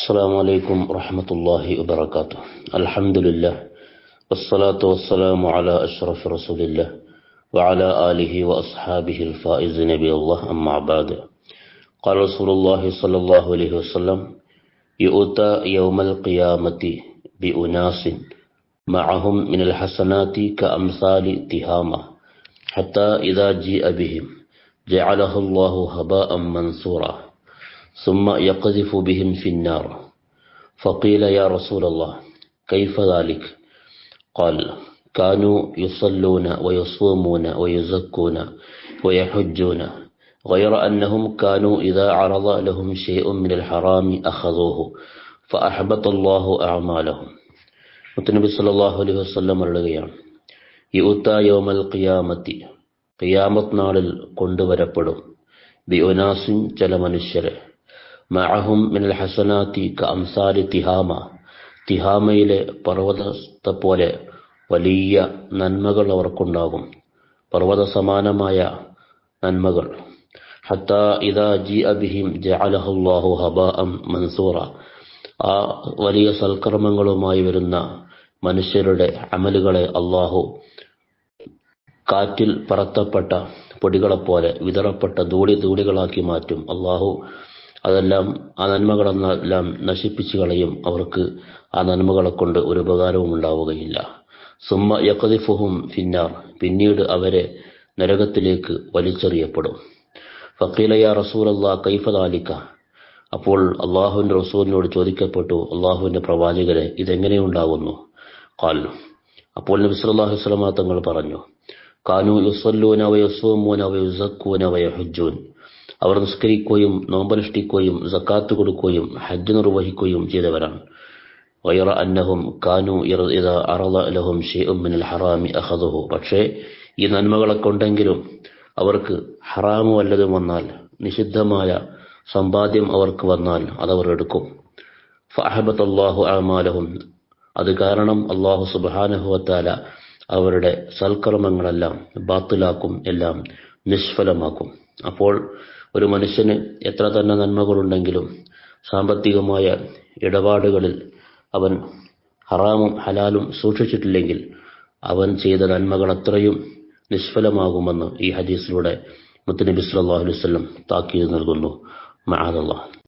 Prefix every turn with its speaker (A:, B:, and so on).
A: السلام عليكم ورحمة الله وبركاته. الحمد لله والصلاة والسلام على أشرف رسول الله وعلى آله وأصحابه الفائزين بالله أما بعد. قال رسول الله صلى الله عليه وسلم: يؤتى يوم القيامة بأناس معهم من الحسنات كأمثال تهامة حتى إذا جيء بهم جعله الله هباء منثورا ثم يقذف بهم في النار. فقيل: يا رسول الله كيف ذلك؟ قال: كانوا يصلون ويصومون ويزكون ويحجون غير أنهم كانوا إذا عرض لهم شيء من الحرام أخذوه فأحبط الله أعمالهم. മുത്തനബി സല്ലല്ലാഹു അലൈഹി വസല്ലം പറയുകയാണ്: യുഅ്താ യൗമൽ ഖിയാമത്തി, ഖിയാമത്ത് നാളിൽ കൊണ്ടുവരപ്പെടും, ബി ഉനാസിൻ, ചില മനുഷ്യരെ, മഅഹും മിനൽ ഹസനാത്തി കഅംസാലി തിഹാമ, തിഹാമയിലെ പർവ്വതത്തെ പോലെ വലിയ നന്മകൾ അവർക്കുണ്ടാകും, പർവ്വത സമാനമായ നന്മകൾ. ഹത്താ ഇദാ ജീഅ ബിഹിം ജഅലഹുല്ലാഹു ഹബാഅൻ മൻസൂറ, ആ വലിയ സൽക്കർമ്മങ്ങളുമായി വരുന്ന മനുഷ്യരുടെ അമലുകളെ അള്ളാഹു കാറ്റിൽ പറത്തപ്പെട്ട പൊടികളെപ്പോലെ വിതറപ്പെട്ട ധൂളികളാക്കി മാറ്റും. അള്ളാഹു അതെല്ലാം, ആ നന്മകളെല്ലാം നശിപ്പിച്ചു കളയും. അവർക്ക് ആ നന്മകളെ കൊണ്ട് ഒരു ഉപകാരവും ഉണ്ടാവുകയില്ല. സുമ്മ യഖ്ദിഫുഹും ഫിന്നാർ, പിന്നീട് അവരെ നരകത്തിലേക്ക് വലിച്ചെറിയപ്പെടും. ഫഖീല: യാ റസൂലല്ലാഹ് കൈഫ ദാലിക? അപ്പോൾ അള്ളാഹുവിന്റെ റസൂലിനോട് ചോദിക്കപ്പെട്ടു: അള്ളാഹുവിന്റെ പ്രവാചകരെ, ഇതെങ്ങനെയുണ്ടാകുന്നു? ഖാൽ, അപ്പോൾ നബി സല്ലല്ലാഹു അലൈഹി വസല്ലം തങ്ങൾ പറഞ്ഞു: കാനൂ യുസല്ലൂന വയസൂമൂന വയുസക്കൂന വയഹുജ്ജൂൻ, അവർ നിസ്കരിക്കുകയും നോമ്പനുഷ്ഠിക്കുകയും സക്കാത്ത് കൊടുക്കുകയും ഹജ്ജ് നിർവഹിക്കുകയും ചെയ്തവരാണ്. ഗൈറ അന്നഹും കാനൂ ഇദാ അറള ലഹും ശൈഉൻ മിനൽ ഹറാമി അഖദുഹു, പക്ഷേ ഈ നന്മകളെ കൊണ്ടെങ്കിലും അവർക്ക് ഹറാമു വല്ലതും വന്നാൽ, നിഷിദ്ധമായ സമ്പാദ്യം അവർക്ക് വന്നാൽ അതവർ എടുക്കും. ഫഅഹബത്തല്ലാഹു അഅമാലഹും, അത് കാരണം അല്ലാഹു സുബ്ഹാനഹു വതആല അവരുടെ സൽക്കർമ്മങ്ങളെല്ലാം ബാത്തിലാക്കും, എല്ലാം നിഷ്ഫലമാക്കും. അപ്പോൾ ഒരു മനുഷ്യന് എത്ര തന്നെ നന്മകളുണ്ടെങ്കിലും സാമ്പത്തികമായ ഇടപാടുകളിൽ അവൻ ഹറാമും ഹലാലും സൂക്ഷിച്ചിട്ടില്ലെങ്കിൽ അവൻ ചെയ്ത നന്മകൾ അത്രയും നിഷ്ഫലമാകുമെന്ന് ഈ ഹദീസിലൂടെ മുത്തുനബി സല്ലല്ലാഹു അലൈഹി വസല്ലം താക്കീത് നൽകുന്നു. മഅദല്ലാഹ്.